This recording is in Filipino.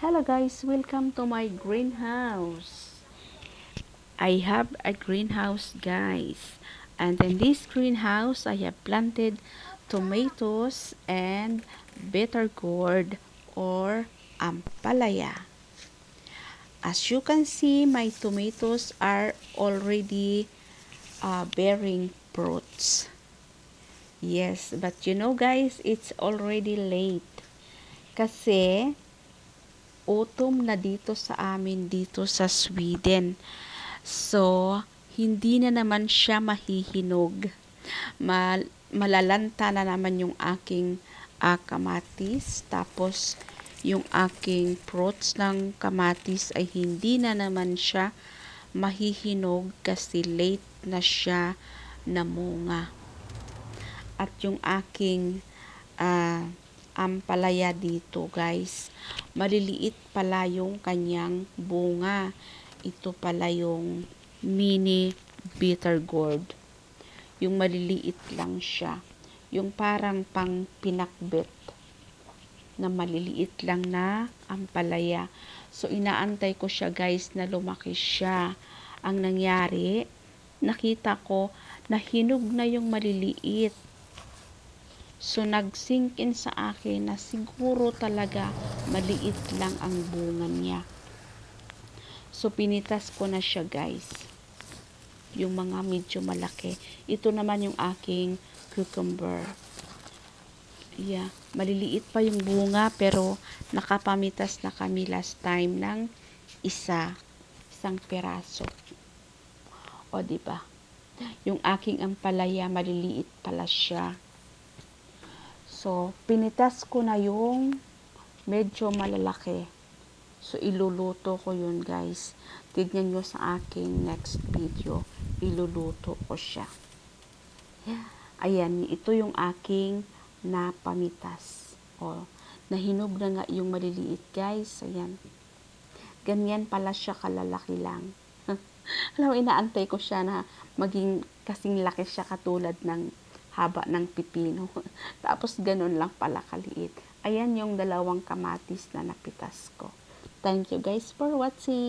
Hello guys, welcome to my greenhouse. I have a greenhouse guys, and in this greenhouse I have planted tomatoes and bitter gourd or ampalaya. As you can see, my tomatoes are already bearing fruits. Yes, but you know guys, it's already late kasi autumn na dito sa amin dito sa Sweden. So, hindi na naman siya mahihinog. Malalanta na naman yung aking kamatis. Tapos, yung aking fruits ng kamatis ay hindi na naman siya mahihinog kasi late na siya namunga. At yung aking ampalaya dito guys, maliliit pala yung kanyang bunga. Ito pala yung mini bitter gourd, yung maliliit lang siya, yung parang pang pinakbet na maliliit lang na ampalaya. So inaantay ko siya guys na lumaki siya. Ang nangyari, nakita ko na hinog na yung maliliit. So, nag-sink in sa akin na siguro talaga maliit lang ang bunga niya. So, pinitas ko na siya guys. Yung mga medyo malaki. Ito naman yung aking cucumber. Yeah, maliliit pa yung bunga pero nakapamitas na kami last time ng isang peraso. O, diba? Yung aking ampalaya, maliliit pala siya. So, pinitas ko na yung medyo malalaki. So, iluluto ko yun guys. Tignan nyo sa aking next video. Iluluto ko siya. Ayan, ito yung aking napamitas. O, nahinog na nga yung maliliit guys. Ayan. Ganyan pala siya kalalaki lang. Alam mo, inaantay ko siya na maging kasing laki siya katulad ng haba ng pipino. Tapos ganun lang pala kaliit. Ayan yung dalawang kamatis na napitas ko. Thank you guys for watching.